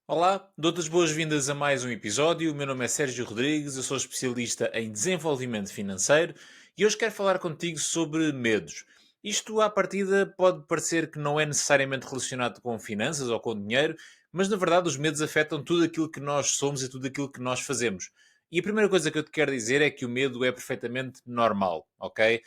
Olá, dou-te as boas-vindas a mais um episódio. O meu nome é Sérgio Rodrigues, eu sou especialista em desenvolvimento financeiro e hoje quero falar contigo sobre medos. Isto, à partida, pode parecer que não é necessariamente relacionado com finanças ou com dinheiro, mas na verdade os medos afetam tudo aquilo que nós somos e tudo aquilo que nós fazemos. E a primeira coisa que eu te quero dizer é que o medo é perfeitamente normal, ok?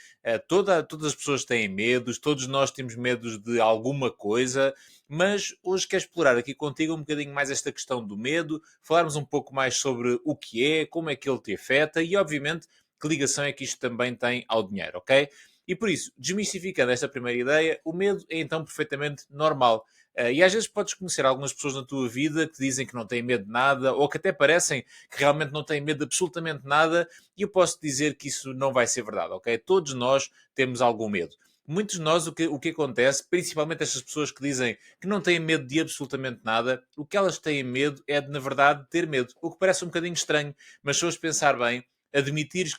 Todas as pessoas têm medos, todos nós temos medos de alguma coisa, mas hoje quero explorar aqui contigo um bocadinho mais esta questão do medo, falarmos um pouco mais sobre o que é, como é que ele te afeta e, obviamente, que ligação é que isto também tem ao dinheiro, ok? E por isso, desmistificando esta primeira ideia, o medo é então perfeitamente normal. E às vezes podes conhecer algumas pessoas na tua vida que dizem que não têm medo de nada, ou que até parecem que realmente não têm medo de absolutamente nada, e eu posso dizer que isso não vai ser verdade, ok? Todos nós temos algum medo. Muitos de nós, o que acontece, principalmente estas pessoas que dizem que não têm medo de absolutamente nada, o que elas têm medo é de, na verdade, ter medo. O que parece um bocadinho estranho, mas se fores pensar bem, admitirmos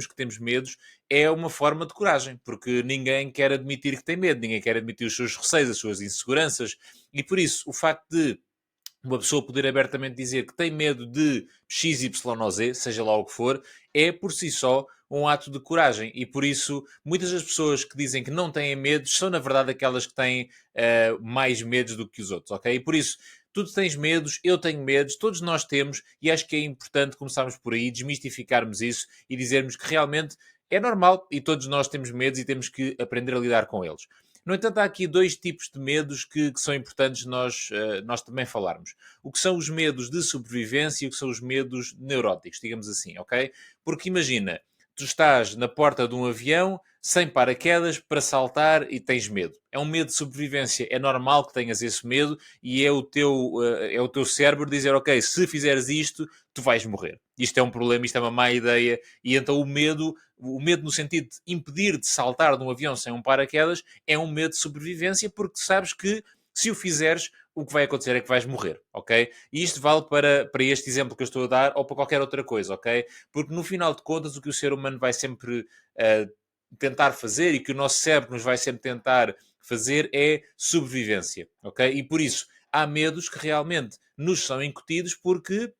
que temos medos é uma forma de coragem, porque ninguém quer admitir que tem medo, ninguém quer admitir os seus receios, as suas inseguranças, e por isso o facto de uma pessoa poder abertamente dizer que tem medo de X, Y ou Z, seja lá o que for, é por si só um ato de coragem. E por isso, muitas das pessoas que dizem que não têm medos são, na verdade, aquelas que têm mais medos do que os outros, ok? E por isso, tu tens medos, eu tenho medos, todos nós temos, e acho que é importante começarmos por aí, desmistificarmos isso e dizermos que realmente é normal e todos nós temos medos e temos que aprender a lidar com eles. No entanto, há aqui dois tipos de medos que são importantes nós também falarmos. O que são os medos de sobrevivência e o que são os medos neuróticos, digamos assim, ok? Porque imagina, tu estás na porta de um avião sem paraquedas para saltar e tens medo. É um medo de sobrevivência. É normal que tenhas esse medo e é o teu cérebro dizer, ok, se fizeres isto, tu vais morrer. Isto é um problema, isto é uma má ideia. E então o medo no sentido de impedir de saltar de um avião sem um paraquedas, é um medo de sobrevivência porque sabes que se o fizeres, o que vai acontecer é que vais morrer, ok? E isto vale para este exemplo que eu estou a dar ou para qualquer outra coisa, ok? Porque no final de contas, o que o ser humano vai sempre tentar fazer e que o nosso cérebro nos vai sempre tentar fazer é sobrevivência, ok? E por isso há medos que realmente nos são incutidos porque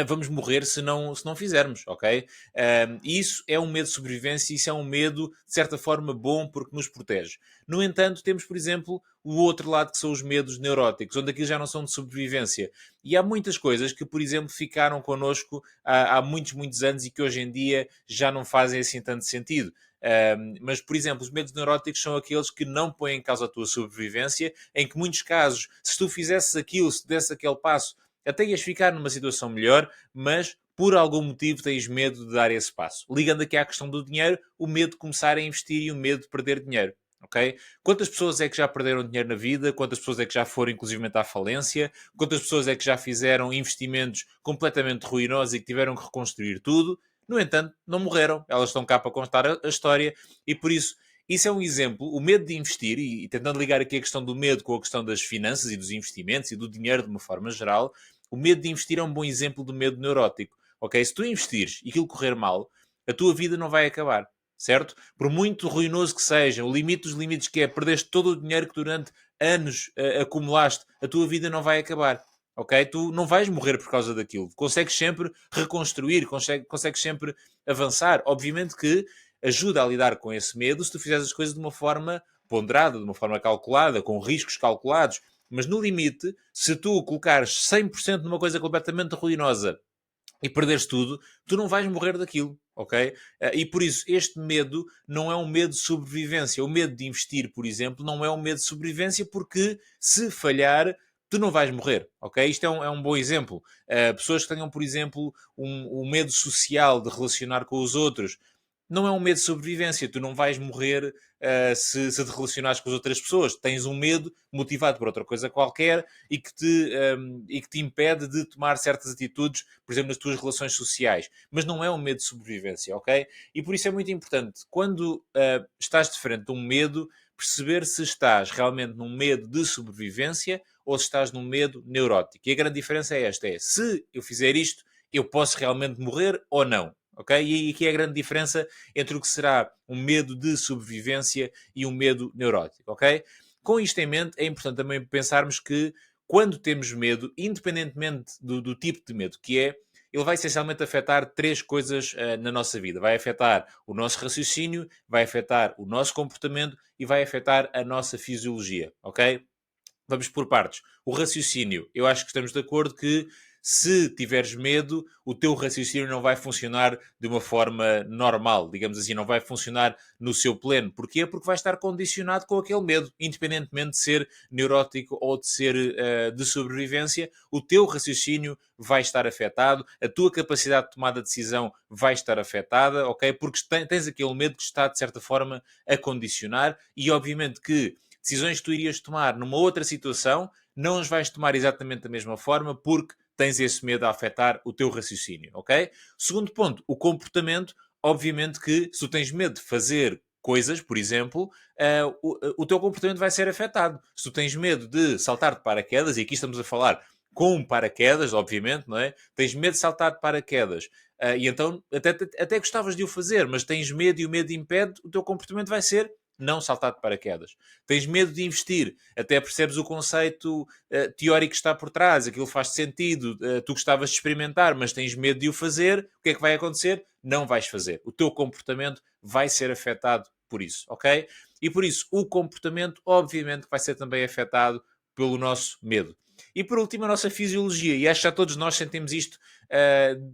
vamos morrer se não fizermos, ok? E isso é um medo de sobrevivência, isso é um medo, de certa forma, bom porque nos protege. No entanto, temos, por exemplo, o outro lado que são os medos neuróticos, onde aqui já não são de sobrevivência. E há muitas coisas que, por exemplo, ficaram connosco há muitos, muitos anos e que hoje em dia já não fazem assim tanto sentido. Mas, por exemplo, os medos neuróticos são aqueles que não põem em causa a tua sobrevivência, em que, muitos casos, se tu fizesses aquilo, se desse aquele passo, até ias ficar numa situação melhor, mas por algum motivo tens medo de dar esse passo. Ligando aqui à questão do dinheiro, o medo de começar a investir e o medo de perder dinheiro. Ok? Quantas pessoas é que já perderam dinheiro na vida? Quantas pessoas é que já foram, inclusivamente, à falência? Quantas pessoas é que já fizeram investimentos completamente ruinosos e que tiveram que reconstruir tudo? No entanto, não morreram. Elas estão cá para contar a história e por isso isso é um exemplo, o medo de investir, e tentando ligar aqui a questão do medo com a questão das finanças e dos investimentos e do dinheiro de uma forma geral, o medo de investir é um bom exemplo do medo neurótico. Ok? Se tu investires e aquilo correr mal, a tua vida não vai acabar. Certo? Por muito ruinoso que seja, o limite dos limites que é perdeste todo o dinheiro que durante anos acumulaste, a tua vida não vai acabar. Ok? Tu não vais morrer por causa daquilo. Consegues sempre reconstruir, consegues sempre avançar. Obviamente que ajuda a lidar com esse medo se tu fizeres as coisas de uma forma ponderada, de uma forma calculada, com riscos calculados. Mas no limite, se tu colocares 100% numa coisa completamente ruinosa e perderes tudo, tu não vais morrer daquilo, ok? E por isso, este medo não é um medo de sobrevivência. O medo de investir, por exemplo, não é um medo de sobrevivência porque se falhar, tu não vais morrer, ok? Isto é um bom exemplo. Pessoas que tenham, por exemplo, um medo social de relacionar com os outros, não é um medo de sobrevivência. Tu não vais morrer se te relacionares com as outras pessoas. Tens um medo motivado por outra coisa qualquer e que te impede de tomar certas atitudes, por exemplo, nas tuas relações sociais. Mas não é um medo de sobrevivência, ok? E por isso é muito importante, quando estás de frente a um medo, perceber se estás realmente num medo de sobrevivência ou se estás num medo neurótico. E a grande diferença é esta: é se eu fizer isto, eu posso realmente morrer ou não. Ok? E aqui é a grande diferença entre o que será um medo de sobrevivência e um medo neurótico. Ok? Com isto em mente, é importante também pensarmos que quando temos medo, independentemente do tipo de medo que é, ele vai essencialmente afetar três coisas na nossa vida. Vai afetar o nosso raciocínio, vai afetar o nosso comportamento e vai afetar a nossa fisiologia, ok? Vamos por partes. O raciocínio. Eu acho que estamos de acordo que se tiveres medo, o teu raciocínio não vai funcionar de uma forma normal, digamos assim, não vai funcionar no seu pleno. Porquê? Porque vai estar condicionado com aquele medo, independentemente de ser neurótico ou de ser de sobrevivência, o teu raciocínio vai estar afetado, a tua capacidade de tomada de decisão vai estar afetada, ok? Porque tens aquele medo que está, de certa forma, a condicionar e, obviamente, que decisões que tu irias tomar numa outra situação, não as vais tomar exatamente da mesma forma porque tens esse medo a afetar o teu raciocínio, ok? Segundo ponto, o comportamento. Obviamente que se tu tens medo de fazer coisas, por exemplo, o teu comportamento vai ser afetado. Se tu tens medo de saltar de paraquedas, e aqui estamos a falar com paraquedas, obviamente, não é? Tens medo de saltar de paraquedas, e então até gostavas de o fazer, mas tens medo e o medo impede, o teu comportamento vai ser não saltar de paraquedas. Tens medo de investir, até percebes o conceito teórico que está por trás, aquilo faz sentido, tu gostavas de experimentar, mas tens medo de o fazer, o que é que vai acontecer? Não vais fazer. O teu comportamento vai ser afetado por isso, ok? E por isso, o comportamento, obviamente, vai ser também afetado pelo nosso medo. E por último, a nossa fisiologia, e acho que já todos nós sentimos isto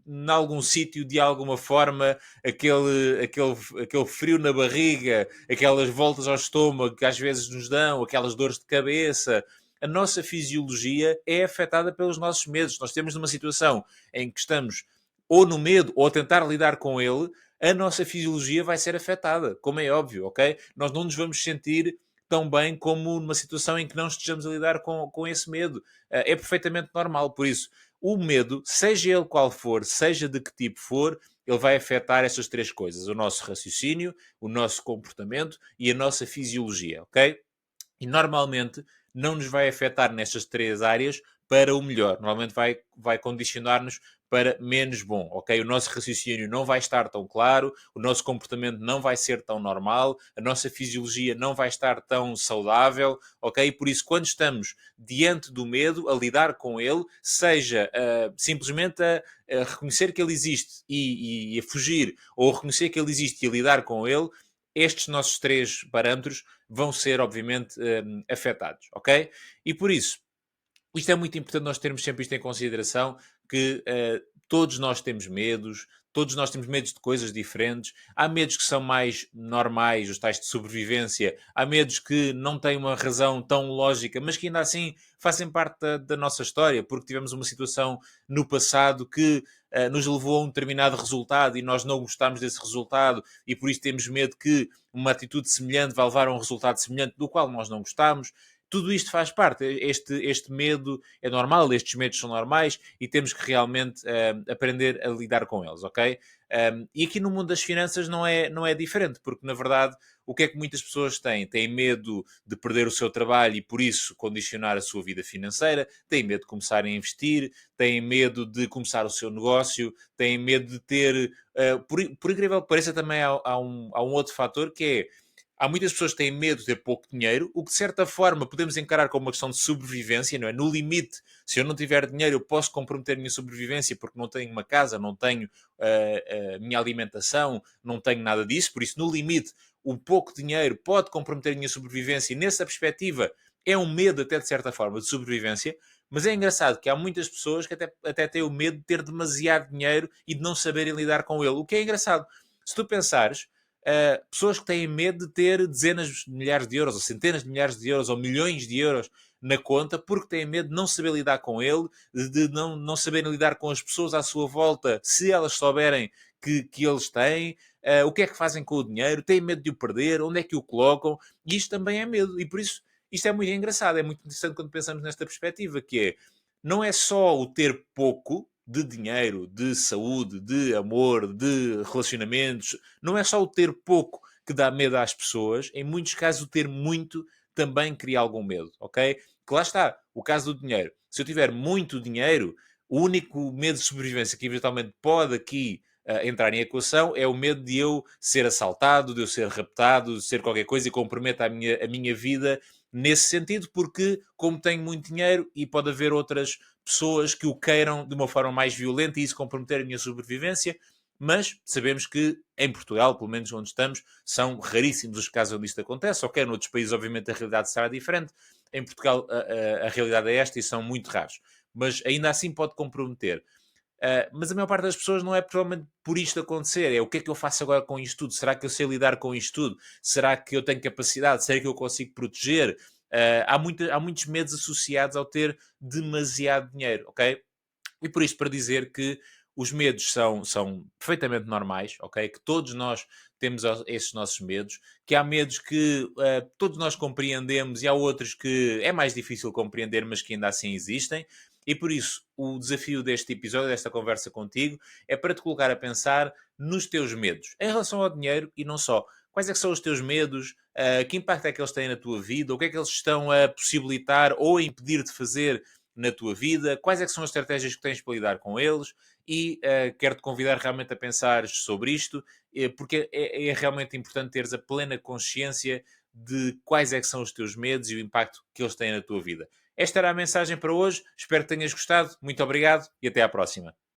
em algum sítio, de alguma forma, aquele frio na barriga, aquelas voltas ao estômago que às vezes nos dão, aquelas dores de cabeça. A nossa fisiologia é afetada pelos nossos medos. Nós temos numa situação em que estamos ou no medo ou a tentar lidar com ele, a nossa fisiologia vai ser afetada, como é óbvio, ok? Nós não nos vamos sentir tão bem como numa situação em que não estejamos a lidar com esse medo. É perfeitamente normal. Por isso, o medo, seja ele qual for, seja de que tipo for, ele vai afetar essas três coisas: o nosso raciocínio, o nosso comportamento e a nossa fisiologia, ok? E normalmente não nos vai afetar nestas três áreas para o melhor. Normalmente vai condicionar-nos para menos bom, ok? O nosso raciocínio não vai estar tão claro, o nosso comportamento não vai ser tão normal, a nossa fisiologia não vai estar tão saudável, ok? Por isso, quando estamos diante do medo, a lidar com ele, seja simplesmente a reconhecer que ele existe e a fugir, ou a reconhecer que ele existe e a lidar com ele, estes nossos três parâmetros vão ser, obviamente, afetados, ok? E por isso, isto é muito importante nós termos sempre isto em consideração, que todos nós temos medos, todos nós temos medos de coisas diferentes. Há medos que são mais normais, os tais de sobrevivência. Há medos que não têm uma razão tão lógica, mas que ainda assim fazem parte da nossa história, porque tivemos uma situação no passado que nos levou a um determinado resultado e nós não gostámos desse resultado e por isso temos medo que uma atitude semelhante vá levar a um resultado semelhante do qual nós não gostamos. Tudo isto faz parte. Este medo é normal, estes medos são normais e temos que realmente aprender a lidar com eles, ok? E aqui no mundo das finanças não é diferente, porque na verdade o que é que muitas pessoas têm? Têm medo de perder o seu trabalho e por isso condicionar a sua vida financeira, têm medo de começar a investir, têm medo de começar o seu negócio, têm medo de ter. Por incrível que pareça, também há um outro fator que é há muitas pessoas que têm medo de ter pouco dinheiro, o que de certa forma podemos encarar como uma questão de sobrevivência, não é? No limite, se eu não tiver dinheiro, eu posso comprometer a minha sobrevivência porque não tenho uma casa, não tenho a minha alimentação, não tenho nada disso, por isso, no limite, o pouco dinheiro pode comprometer a minha sobrevivência e nessa perspectiva é um medo até de certa forma de sobrevivência, mas é engraçado que há muitas pessoas que até têm o medo de ter demasiado dinheiro e de não saberem lidar com ele, o que é engraçado. Se tu pensares, pessoas que têm medo de ter dezenas de milhares de euros, ou centenas de milhares de euros, ou milhões de euros na conta, porque têm medo de não saber lidar com ele, de não saberem lidar com as pessoas à sua volta, se elas souberem que eles têm, o que é que fazem com o dinheiro, têm medo de o perder, onde é que o colocam, e isto também é medo, e por isso isto é muito engraçado, é muito interessante quando pensamos nesta perspectiva, que é, não é só o ter pouco, de dinheiro, de saúde, de amor, de relacionamentos, não é só o ter pouco que dá medo às pessoas, em muitos casos o ter muito também cria algum medo, ok? Que lá está, o caso do dinheiro. Se eu tiver muito dinheiro, o único medo de sobrevivência que eventualmente pode aqui entrar em equação é o medo de eu ser assaltado, de eu ser raptado, de ser qualquer coisa e comprometa a minha vida nesse sentido, porque como tenho muito dinheiro e pode haver outras pessoas que o queiram de uma forma mais violenta e isso comprometer a minha sobrevivência, mas sabemos que em Portugal, pelo menos onde estamos, são raríssimos os casos onde isto acontece, ok, noutros países obviamente a realidade será diferente, em Portugal a realidade é esta e são muito raros, mas ainda assim pode comprometer. Mas a maior parte das pessoas não é provavelmente por isto acontecer. É o que é que eu faço agora com isto tudo? Será que eu sei lidar com isto tudo? Será que eu tenho capacidade? Será que eu consigo proteger? Há muitos medos associados ao ter demasiado dinheiro, ok? E por isto, para dizer que os medos são perfeitamente normais, ok? Que todos nós temos esses nossos medos, que há medos que todos nós compreendemos e há outros que é mais difícil compreender, mas que ainda assim existem. E por isso, o desafio deste episódio, desta conversa contigo, é para te colocar a pensar nos teus medos, em relação ao dinheiro e não só. Quais é que são os teus medos? Que impacto é que eles têm na tua vida? O que é que eles estão a possibilitar ou a impedir de fazer na tua vida, quais é que são as estratégias que tens para lidar com eles e quero-te convidar realmente a pensar sobre isto, porque é realmente importante teres a plena consciência de quais é que são os teus medos e o impacto que eles têm na tua vida. Esta era a mensagem para hoje, espero que tenhas gostado, muito obrigado e até à próxima.